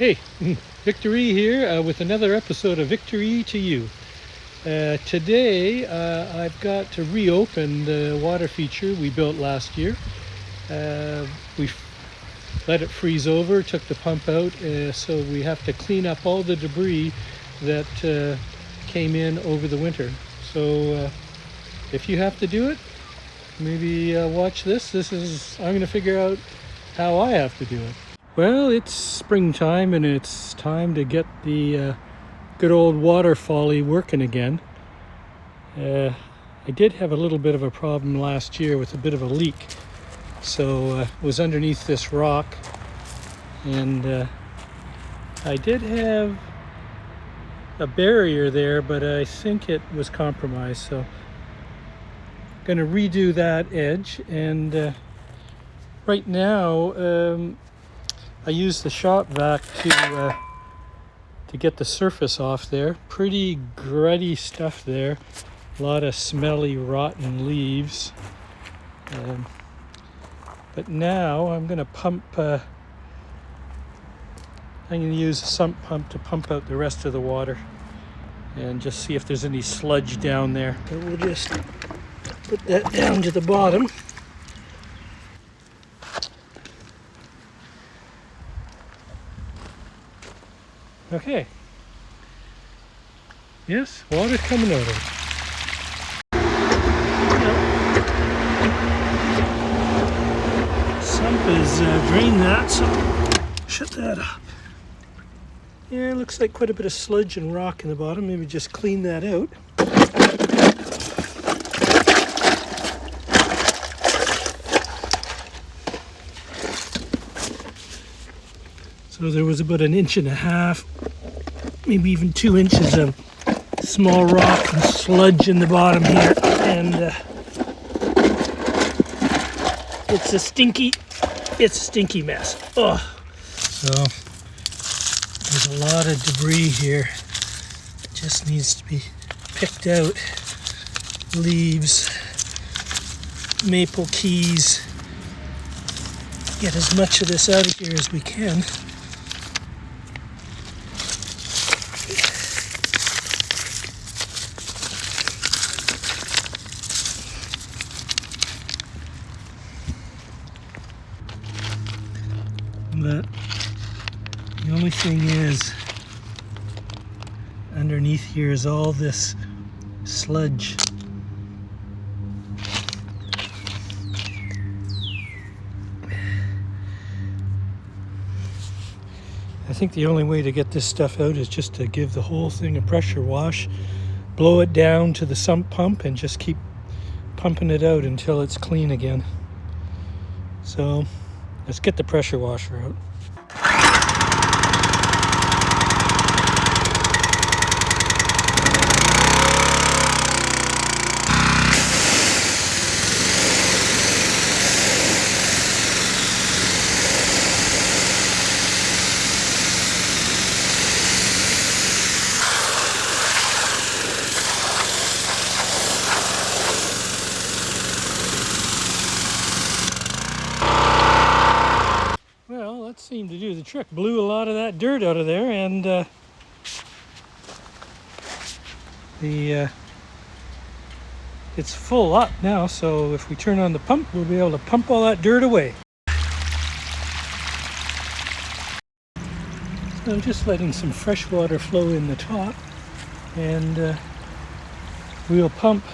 Hey, Victory here with another episode of Victory to You. Today I've got to reopen the water feature we built last year. We let it freeze over, took the pump out, so we have to clean up all the debris that came in over the winter. So if you have to do it, maybe watch this. I'm going to figure out how I have to do it. Well, it's springtime and it's time to get the good old Waterfolly working again. I did have a little bit of a problem last year with a bit of a leak. So it was underneath this rock, and I did have a barrier there, but I think it was compromised. So I'm going to redo that edge, and right now I use the shop vac to get the surface off there. Pretty gruddy stuff there. A lot of smelly, rotten leaves. But now I'm going to pump. I'm going to use a sump pump to pump out the rest of the water and just see if there's any sludge down there. But we'll just put that down to the bottom. Okay. Yes, water's coming out of it. Sump has drained that, so shut that up. Yeah, it looks like quite a bit of sludge and rock in the bottom. Maybe just clean that out. So there was about 1.5 inches, maybe even 2 inches of small rock and sludge in the bottom here, and it's a stinky mess. Oh, so there's a lot of debris here. It just needs to be picked out. Leaves, maple keys. Get as much of this out of here as we can. But the only thing is, underneath here is all this sludge. I think the only way to get this stuff out is just to give the whole thing a pressure wash, blow it down to the sump pump, and just keep pumping it out until it's clean again. So let's get the pressure washer out. Well, that seemed to do the trick. Blew a lot of that dirt out of there, and it's full up now, so if we turn on the pump, we'll be able to pump all that dirt away. So I'm just letting some fresh water flow in the top, and we'll pump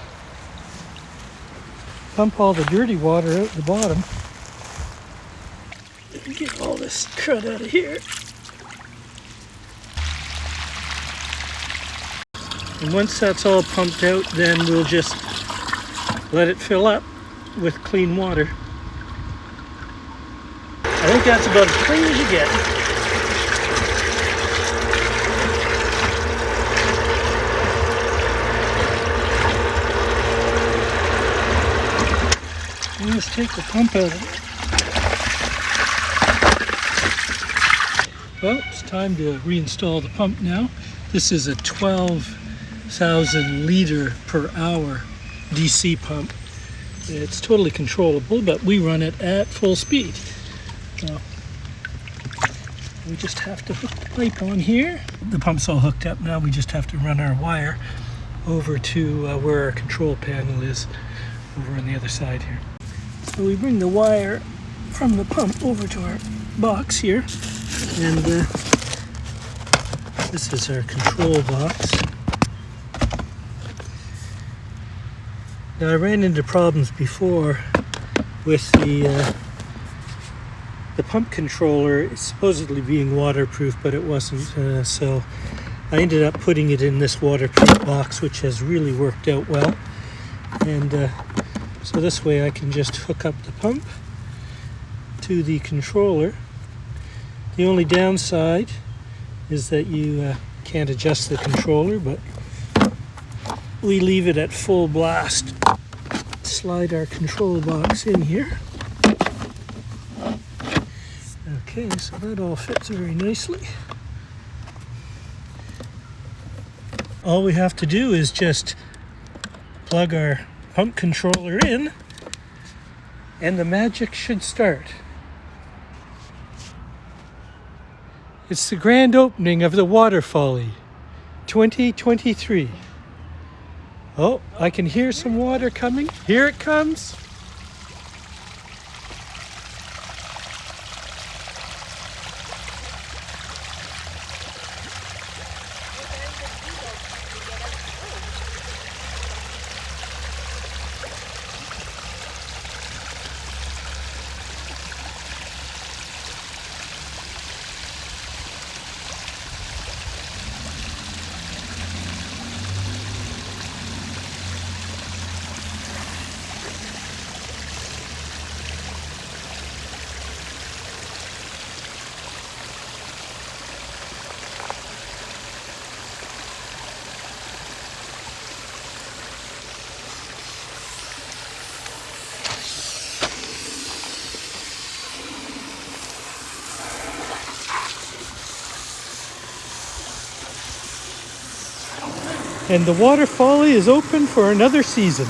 all the dirty water out the bottom. Get all this crud out of here. And once that's all pumped out, then we'll just let it fill up with clean water. I think that's about as clean as you get. Let's take the pump out of it. Well, it's time to reinstall the pump now. This is a 12,000 liter per hour DC pump. It's totally controllable, but we run it at full speed. So We just have to hook the pipe on here. The pump's all hooked up now. We just have to run our wire over to where our control panel is, over on the other side here. So we bring the wire from the pump over to our box here, and this is our control box. Now I ran into problems before with the pump controller supposedly being waterproof, but it wasn't, so I ended up putting it in this waterproof box, which has really worked out well. And so this way I can just hook up the pump to the controller. The only downside is that you can't adjust the controller, but we leave it at full blast. Slide our control box in here. Okay, so that all fits very nicely. All we have to do is just plug our pump controller in, and the magic should start. It's the grand opening of the Waterfolly 2023. Oh, I can hear some water coming. Here it comes. And the Waterfolly is open for another season.